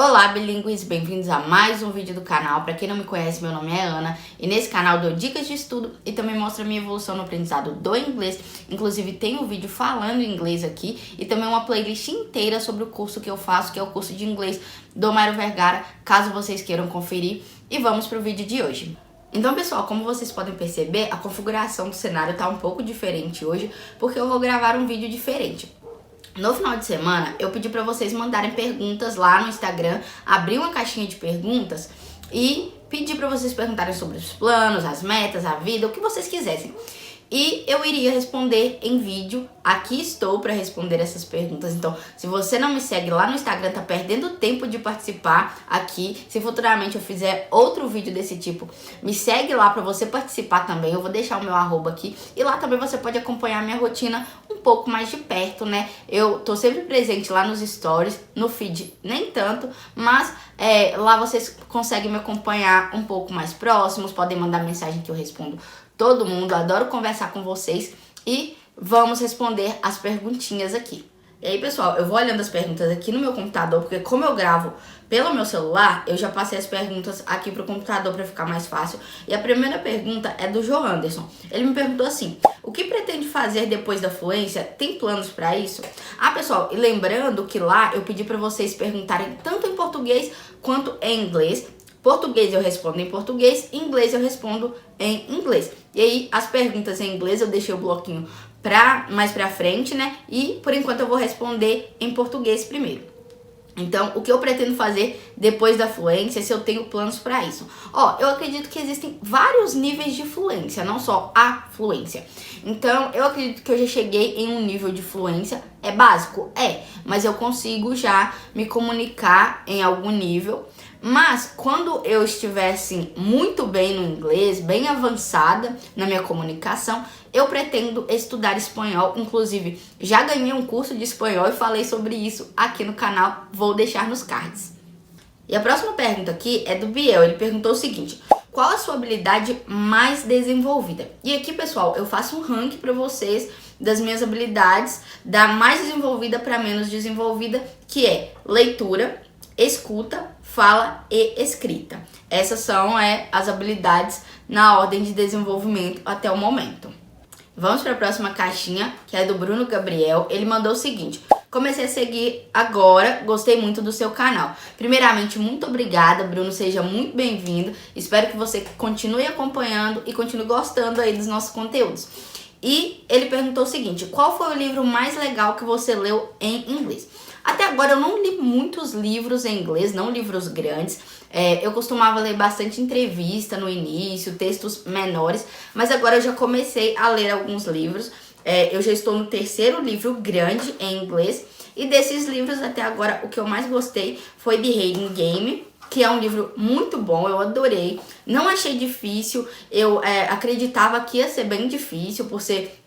Olá, bilíngues! Bem-vindos a mais um vídeo do canal. Para quem não me conhece, meu nome é Ana e nesse canal dou dicas de estudo e também mostro a minha evolução no aprendizado do inglês. Inclusive tem um vídeo falando inglês aqui e também uma playlist inteira sobre o curso que eu faço, que é o curso de inglês do Mário Vergara, caso vocês queiram conferir. E vamos para o vídeo de hoje. Então, pessoal, como vocês podem perceber, a configuração do cenário tá um pouco diferente hoje, porque eu vou gravar um vídeo diferente. No final de semana, eu pedi pra vocês mandarem perguntas lá no Instagram, abri uma caixinha de perguntas e pedi pra vocês perguntarem sobre os planos, as metas, a vida, o que vocês quisessem. E eu iria responder em vídeo. Aqui estou para responder essas perguntas. Então, se você não me segue lá no Instagram, tá perdendo tempo de participar aqui. Se futuramente eu fizer outro vídeo desse tipo, me segue lá para você participar também. Eu vou deixar o meu @ aqui. E lá também você pode acompanhar a minha rotina um pouco mais de perto, né? Eu tô sempre presente lá nos stories, no feed nem tanto, mas lá vocês conseguem me acompanhar um pouco mais próximos. Podem mandar mensagem que eu respondo todo mundo, adoro conversar com vocês e vamos responder as perguntinhas aqui. E aí, pessoal, eu vou olhando as perguntas aqui no meu computador, porque como eu gravo pelo meu celular, eu já passei as perguntas aqui pro computador para ficar mais fácil. E a primeira pergunta é do João Anderson. Ele me perguntou assim: o que pretende fazer depois da fluência? Tem planos para isso? Ah, pessoal, e lembrando que lá eu pedi para vocês perguntarem tanto em português quanto em inglês. Português eu respondo em português, inglês eu respondo em inglês. E aí, as perguntas em inglês eu deixei o bloquinho mais pra frente, né? E, por enquanto, eu vou responder em português primeiro. Então, o que eu pretendo fazer depois da fluência, se eu tenho planos para isso? Eu acredito que existem vários níveis de fluência, não só a fluência. Então, eu acredito que eu já cheguei em um nível de fluência. É básico? Mas eu consigo já me comunicar em algum nível. Mas quando eu estiver assim, muito bem no inglês, bem avançada na minha comunicação, eu pretendo estudar espanhol. Inclusive, já ganhei um curso de espanhol e falei sobre isso aqui no canal, vou deixar nos cards. E a próxima pergunta aqui é do Biel. Ele perguntou o seguinte: qual a sua habilidade mais desenvolvida? E aqui, pessoal, eu faço um ranking para vocês das minhas habilidades, da mais desenvolvida para menos desenvolvida, que é leitura, escuta, fala e escrita. Essas são as habilidades na ordem de desenvolvimento até o momento. Vamos para a próxima caixinha, que é do Bruno Gabriel. Ele mandou o seguinte: comecei a seguir agora, gostei muito do seu canal. Primeiramente, muito obrigada, Bruno, seja muito bem-vindo. Espero que você continue acompanhando e continue gostando aí dos nossos conteúdos. E ele perguntou o seguinte: qual foi o livro mais legal que você leu em inglês? Até agora eu não li muitos livros em inglês, não livros grandes. Eu costumava ler bastante entrevista no início, textos menores, mas agora eu já comecei a ler alguns livros. Eu já estou no 3º livro grande em inglês, e desses livros até agora o que eu mais gostei foi The Hating Game, que é um livro muito bom, eu adorei. Não achei difícil, eu acreditava que ia ser bem difícil por ser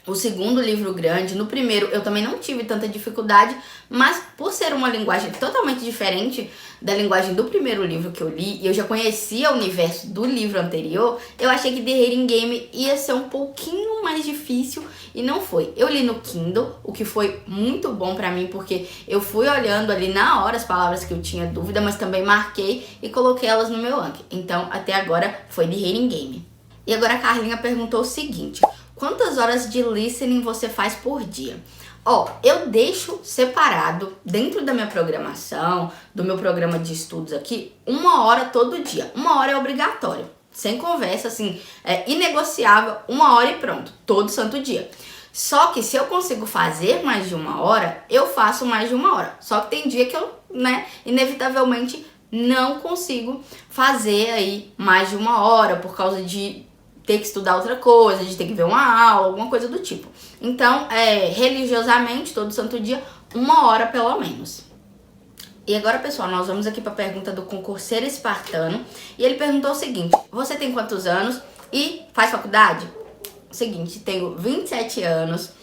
o 2º livro grande. No primeiro eu também não tive tanta dificuldade, mas por ser uma linguagem totalmente diferente da linguagem do primeiro livro que eu li, e eu já conhecia o universo do livro anterior, eu achei que The Hating Game ia ser um pouquinho mais difícil, e não foi. Eu li no Kindle, o que foi muito bom pra mim, porque eu fui olhando ali na hora as palavras que eu tinha dúvida, mas também marquei e coloquei elas no meu ranking. Então, até agora foi The Hating Game. E agora a Carlinha perguntou o seguinte: quantas horas de listening você faz por dia? Eu deixo separado dentro da minha programação, do meu programa de estudos aqui, 1 hora todo dia. 1 hora é obrigatório, sem conversa, assim, é inegociável, 1 hora e pronto, todo santo dia. Só que se eu consigo fazer mais de 1 hora, eu faço mais de 1 hora. Só que tem dia que eu, inevitavelmente não consigo fazer aí mais de 1 hora por causa de ter que estudar outra coisa, de ter que ver uma aula, alguma coisa do tipo. Então, religiosamente, todo santo dia, 1 hora pelo menos. E agora, pessoal, nós vamos aqui para a pergunta do concurseiro espartano. E ele perguntou o seguinte: você tem quantos anos e faz faculdade? Seguinte, tenho 27 anos.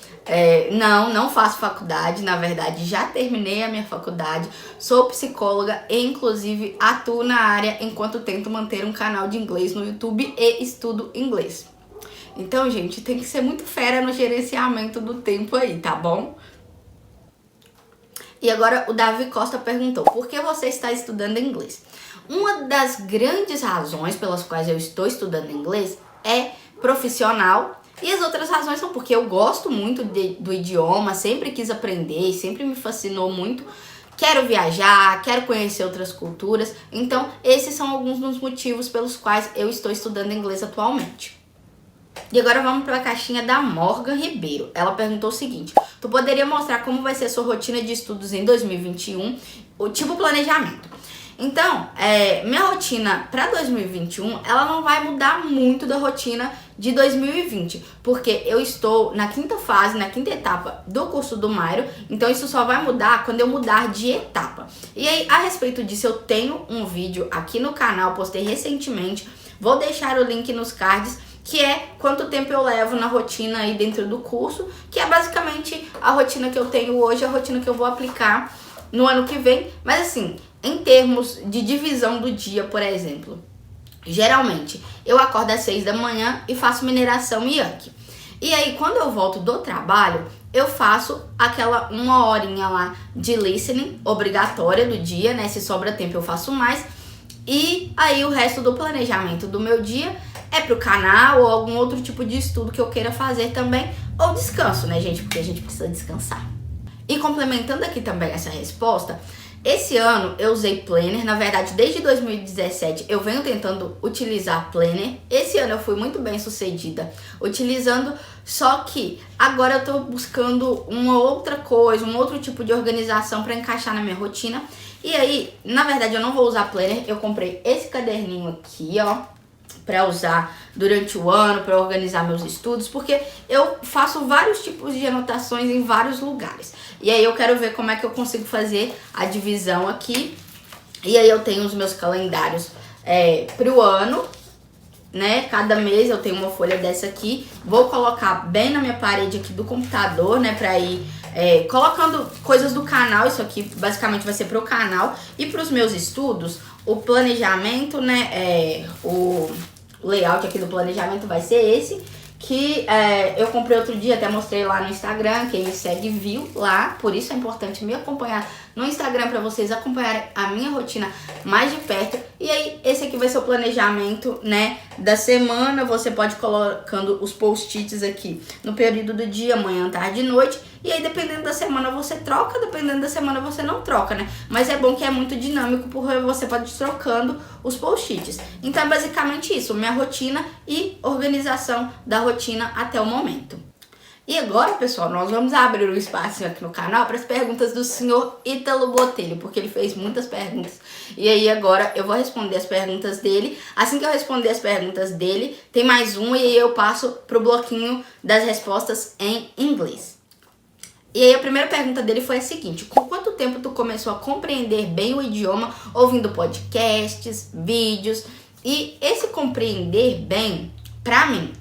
Não faço faculdade, na verdade já terminei a minha faculdade, sou psicóloga e inclusive atuo na área enquanto tento manter um canal de inglês no YouTube e estudo inglês. Então, gente, tem que ser muito fera no gerenciamento do tempo aí, tá bom? E agora o Davi Costa perguntou: por que você está estudando inglês? Uma das grandes razões pelas quais eu estou estudando inglês é profissional, e as outras razões são porque eu gosto muito do idioma, sempre quis aprender, sempre me fascinou muito. Quero viajar, quero conhecer outras culturas. Então, esses são alguns dos motivos pelos quais eu estou estudando inglês atualmente. E agora vamos para a caixinha da Morgan Ribeiro. Ela perguntou o seguinte: tu poderia mostrar como vai ser a sua rotina de estudos em 2021, o tipo planejamento? Então, minha rotina para 2021, ela não vai mudar muito da rotina de 2020, porque eu estou na quinta fase, na quinta etapa do curso do Mairo, então isso só vai mudar quando eu mudar de etapa. E aí, a respeito disso, eu tenho um vídeo aqui no canal, postei recentemente, vou deixar o link nos cards, que é quanto tempo eu levo na rotina aí dentro do curso, que é basicamente a rotina que eu tenho hoje, a rotina que eu vou aplicar no ano que vem. Mas assim, em termos de divisão do dia, por exemplo, geralmente eu acordo às 6 da manhã e faço mineração Yankee. E aí, quando eu volto do trabalho, eu faço aquela 1 horinha lá de listening obrigatória do dia, né? Se sobra tempo eu faço mais. E aí o resto do planejamento do meu dia é pro canal ou algum outro tipo de estudo que eu queira fazer também, ou descanso, né, gente? Porque a gente precisa descansar. E complementando aqui também essa resposta, esse ano eu usei Planner. Na verdade, desde 2017 eu venho tentando utilizar Planner. Esse ano eu fui muito bem sucedida utilizando, só que agora eu tô buscando uma outra coisa, um outro tipo de organização para encaixar na minha rotina. E aí, na verdade, eu não vou usar Planner, eu comprei esse caderninho aqui, ó, para usar durante o ano, para organizar meus estudos, porque eu faço vários tipos de anotações em vários lugares. E aí eu quero ver como é que eu consigo fazer a divisão aqui. E aí eu tenho os meus calendários para o ano, né? Cada mês eu tenho uma folha dessa aqui. Vou colocar bem na minha parede aqui do computador, né? Para ir colocando coisas do canal. Isso aqui basicamente vai ser para o canal e para os meus estudos. O planejamento, né? O layout aqui do planejamento vai ser esse, que eu comprei outro dia, até mostrei lá no Instagram, quem me segue viu lá, por isso é importante me acompanhar no Instagram para vocês acompanharem a minha rotina mais de perto. E aí, esse aqui vai ser o planejamento, né, da semana. Você pode ir colocando os post-its aqui no período do dia, manhã, tarde e noite. E aí, dependendo da semana você troca, dependendo da semana você não troca, né? Mas é bom que é muito dinâmico, porque você pode ir trocando os post-its. Então, é basicamente isso, minha rotina e organização da rotina até o momento. E agora, pessoal, nós vamos abrir um espaço aqui no canal para as perguntas do senhor Ítalo Botelho, porque ele fez muitas perguntas. E aí agora eu vou responder as perguntas dele. Assim que eu responder as perguntas dele, tem mais uma e aí eu passo pro bloquinho das respostas em inglês. E aí a primeira pergunta dele foi a seguinte: com quanto tempo tu começou a compreender bem o idioma ouvindo podcasts, vídeos? E esse compreender bem, pra mim,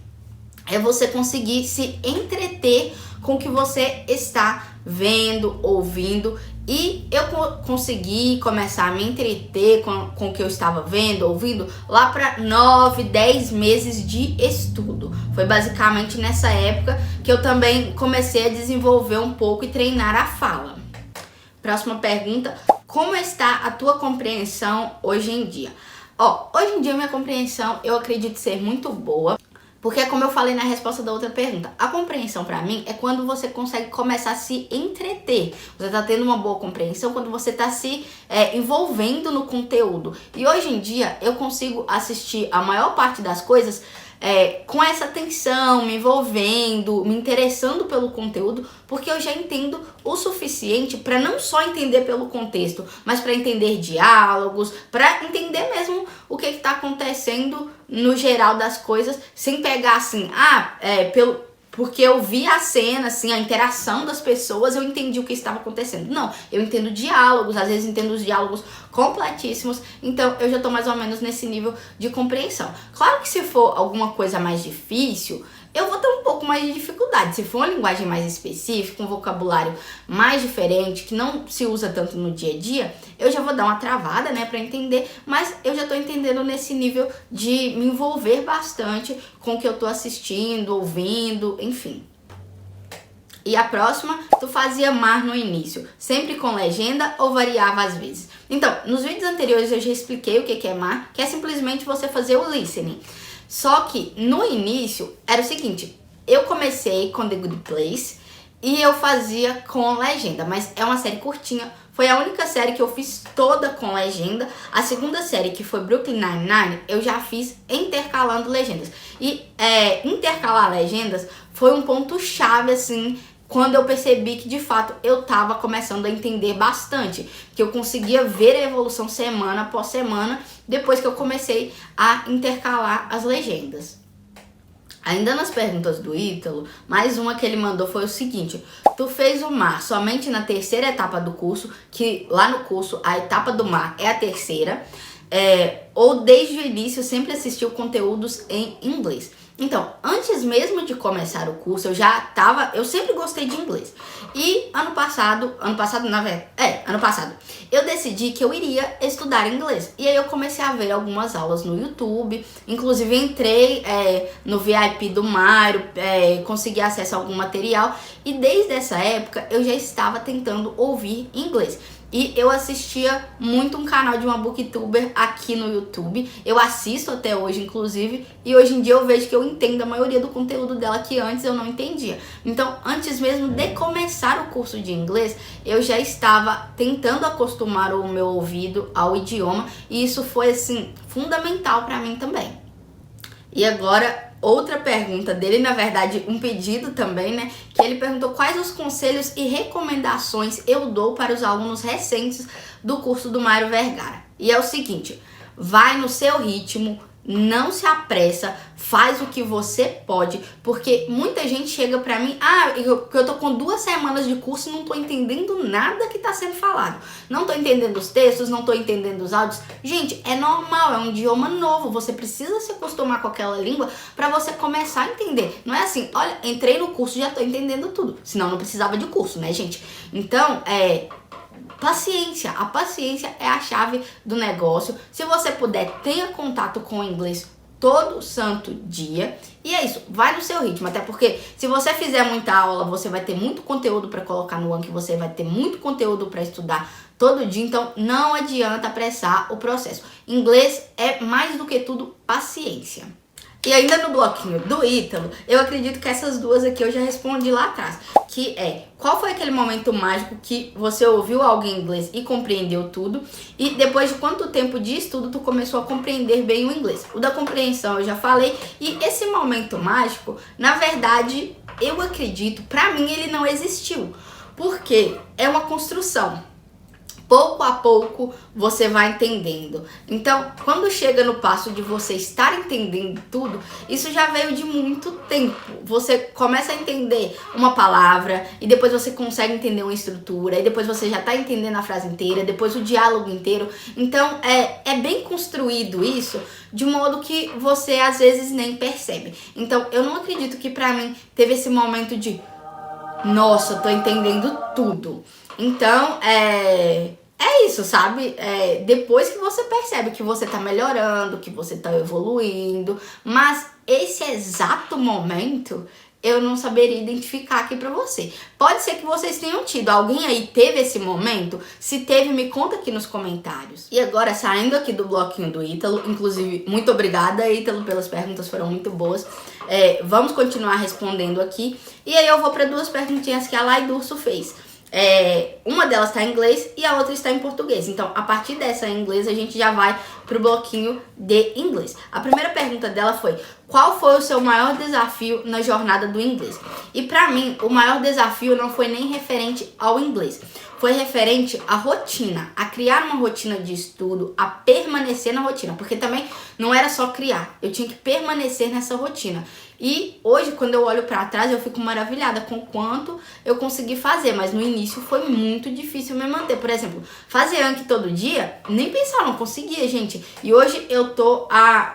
é você conseguir se entreter com o que você está vendo, ouvindo. E eu consegui começar a me entreter com o que eu estava vendo, ouvindo, lá para 9, 10 meses de estudo. Foi basicamente nessa época que eu também comecei a desenvolver um pouco e treinar a fala. Próxima pergunta: como está a tua compreensão hoje em dia? Hoje em dia minha compreensão eu acredito ser muito boa. Porque, como eu falei na resposta da outra pergunta, a compreensão pra mim é quando você consegue começar a se entreter. Você tá tendo uma boa compreensão quando você tá se envolvendo no conteúdo. E hoje em dia eu consigo assistir a maior parte das coisas com essa atenção, me envolvendo, me interessando pelo conteúdo, porque eu já entendo o suficiente para não só entender pelo contexto, mas para entender diálogos, para entender mesmo o que está acontecendo no geral das coisas, sem pegar assim, porque eu vi a cena, assim, a interação das pessoas, eu entendi o que estava acontecendo. Não, eu entendo diálogos, às vezes entendo os diálogos completíssimos, então eu já tô mais ou menos nesse nível de compreensão. Claro que se for alguma coisa mais difícil, eu vou ter um pouco mais de dificuldade. Se for uma linguagem mais específica, um vocabulário mais diferente, que não se usa tanto no dia a dia, eu já vou dar uma travada, né, pra entender, mas eu já tô entendendo nesse nível de me envolver bastante com o que eu tô assistindo, ouvindo, enfim. E a próxima, tu fazia mar no início, sempre com legenda ou variava às vezes? Então, nos vídeos anteriores eu já expliquei o que é mar, que é simplesmente você fazer o listening. Só que no início era o seguinte, eu comecei com The Good Place e eu fazia com legenda, mas é uma série curtinha. Foi a única série que eu fiz toda com legenda. A segunda série, que foi Brooklyn Nine-Nine, eu já fiz intercalando legendas. E intercalar legendas foi um ponto chave, assim, quando eu percebi que de fato eu tava começando a entender bastante, que eu conseguia ver a evolução semana após semana depois que eu comecei a intercalar as legendas. Ainda nas perguntas do Ítalo, mais uma que ele mandou foi o seguinte: tu fez o mar somente na terceira etapa do curso, que lá no curso a etapa do mar é a terceira, ou desde o início sempre assistiu conteúdos em inglês? Então, antes mesmo de começar o curso, eu sempre gostei de inglês. E ano passado, eu decidi que eu iria estudar inglês. E aí eu comecei a ver algumas aulas no YouTube, inclusive entrei no VIP do Mário, consegui acesso a algum material. E desde essa época eu já estava tentando ouvir inglês. E eu assistia muito um canal de uma booktuber aqui no YouTube. Eu assisto até hoje, inclusive. E hoje em dia eu vejo que eu entendo a maioria do conteúdo dela que antes eu não entendia. Então, antes mesmo de começar o curso de inglês, eu já estava tentando acostumar o meu ouvido ao idioma. E isso foi, assim, fundamental para mim também. E agora, outra pergunta dele, na verdade, um pedido também, né? Que ele perguntou quais os conselhos e recomendações eu dou para os alunos recentes do curso do Mário Vergara. E é o seguinte, vai no seu ritmo, não se apressa, faz o que você pode, porque muita gente chega pra mim, eu tô com 2 semanas de curso e não tô entendendo nada que tá sendo falado. Não tô entendendo os textos, não tô entendendo os áudios. Gente, é normal, é um idioma novo, você precisa se acostumar com aquela língua pra você começar a entender. Não é assim, olha, entrei no curso e já tô entendendo tudo, senão não precisava de curso, né, gente? Então, paciência, a paciência é a chave do negócio. Se você puder, tenha contato com o inglês todo santo dia. E é isso, vai no seu ritmo. Até porque se você fizer muita aula, você vai ter muito conteúdo para colocar no Anki, você vai ter muito conteúdo para estudar todo dia. Então não adianta apressar o processo. Inglês é mais do que tudo paciência. E ainda no bloquinho do Ítalo, eu acredito que essas duas aqui eu já respondi lá atrás. Que é, qual foi aquele momento mágico que você ouviu alguém em inglês e compreendeu tudo? E depois de quanto tempo de estudo tu começou a compreender bem o inglês? O da compreensão eu já falei. E esse momento mágico, na verdade, eu acredito, pra mim ele não existiu. Porque é uma construção. Pouco a pouco você vai entendendo. Então, quando chega no passo de você estar entendendo tudo, isso já veio de muito tempo. Você começa a entender uma palavra e depois você consegue entender uma estrutura e depois você já está entendendo a frase inteira, depois o diálogo inteiro. Então, é bem construído isso de modo que você às vezes nem percebe. Então, eu não acredito que pra mim teve esse momento de nossa, eu tô entendendo tudo. Então, é isso, sabe? Depois que você percebe que você tá melhorando, que você tá evoluindo, mas esse exato momento eu não saberia identificar aqui pra você. Pode ser que vocês tenham tido. Alguém aí teve esse momento? Se teve, me conta aqui nos comentários. E agora, saindo aqui do bloquinho do Ítalo, inclusive, muito obrigada, Ítalo, pelas perguntas, foram muito boas. Vamos continuar respondendo aqui. E aí eu vou para 2 perguntinhas que a Lai Durso fez. Uma delas está em inglês e a outra está em português. Então, a partir dessa em inglês, a gente já vai pro bloquinho de inglês. A primeira pergunta dela foi: qual foi o seu maior desafio na jornada do inglês? E pra mim, o maior desafio não foi nem referente ao inglês. Foi referente à rotina, a criar uma rotina de estudo, a permanecer na rotina. Porque também não era só criar, eu tinha que permanecer nessa rotina. E hoje, quando eu olho pra trás, eu fico maravilhada com o quanto eu consegui fazer. Mas no início foi muito difícil me manter. Por exemplo, fazer Anki todo dia, nem pensar, não conseguia, gente. E hoje eu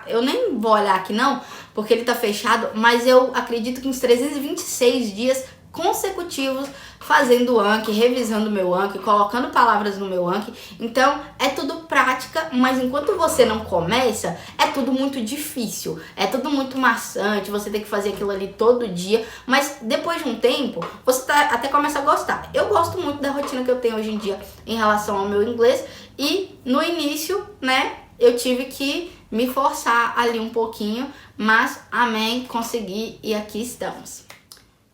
eu nem vou olhar aqui não, porque ele tá fechado, mas eu acredito que uns 326 dias consecutivos fazendo Anki, revisando meu Anki, colocando palavras no meu Anki. Então é tudo prática, mas enquanto você não começa, é tudo muito difícil, é tudo muito maçante, você tem que fazer aquilo ali todo dia, mas depois de um tempo, você até começa a gostar. Eu gosto muito da rotina que eu tenho hoje em dia em relação ao meu inglês e no início, né, eu tive que me forçar ali um pouquinho, mas amém, consegui e aqui estamos.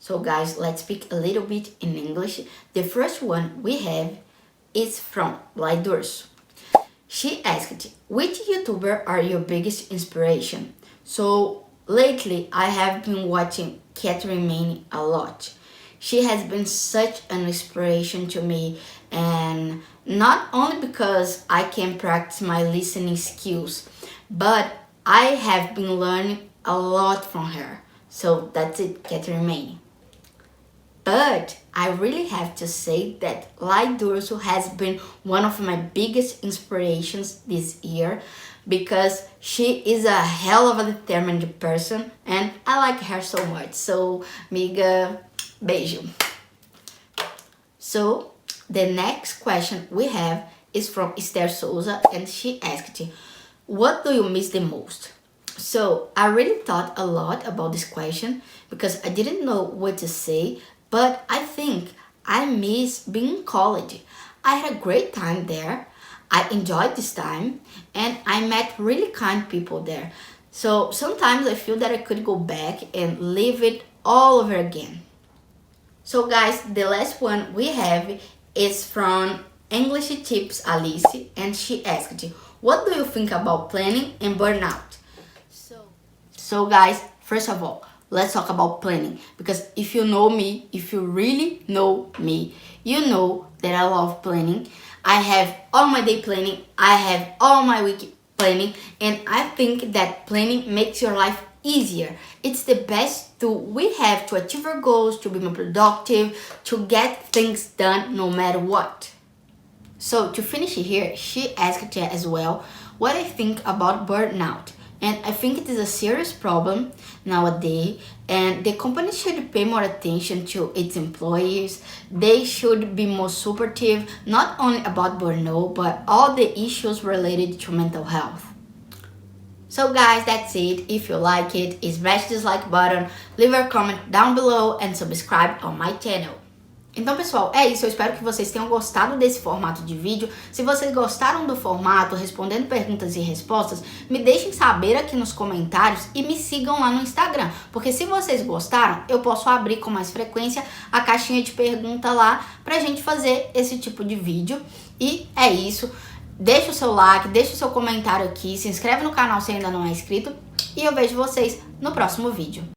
So guys, let's speak a little bit in English. The first one we have is from Laidurso. She asked, which YouTuber are your biggest inspiration? So lately I have been watching Catherine Maine a lot. She has been such an inspiration to me, and not only because I can practice my listening skills, but I have been learning a lot from her. So that's it, Catherine Maine. But I really have to say that Laidurso has been one of my biggest inspirations this year because she is a hell of a determined person and I like her so much. So, amiga, beijo. So, the next question we have is from Esther Souza and she asked, what do you miss the most? So, I really thought a lot about this question because I didn't know what to say. But I think I miss being in college. I had a great time there. I enjoyed this time and I met really kind people there. So sometimes I feel that I could go back and live it all over again. So guys, the last one we have is from English Tips Alice and she asked, what do you think about planning and burnout? So guys, first of all, let's talk about planning, because if you know me, if you really know me, you know that I love planning. I have all my day planning, I have all my week planning, and I think that planning makes your life easier. It's the best tool we have to achieve our goals, to be more productive, to get things done no matter what. So to finish here, she asked as well what I think about burnout. And I think it is a serious problem nowadays, and the company should pay more attention to its employees. They should be more supportive, not only about burnout, but all the issues related to mental health. So guys, that's it. If you like it, smash this like button, leave a comment down below and subscribe on my channel. Então, pessoal, é isso. Eu espero que vocês tenham gostado desse formato de vídeo. Se vocês gostaram do formato, respondendo perguntas e respostas, me deixem saber aqui nos comentários e me sigam lá no Instagram. Porque se vocês gostaram, eu posso abrir com mais frequência a caixinha de pergunta lá pra gente fazer esse tipo de vídeo. E é isso. Deixa o seu like, deixa o seu comentário aqui, se inscreve no canal se ainda não é inscrito. E eu vejo vocês no próximo vídeo.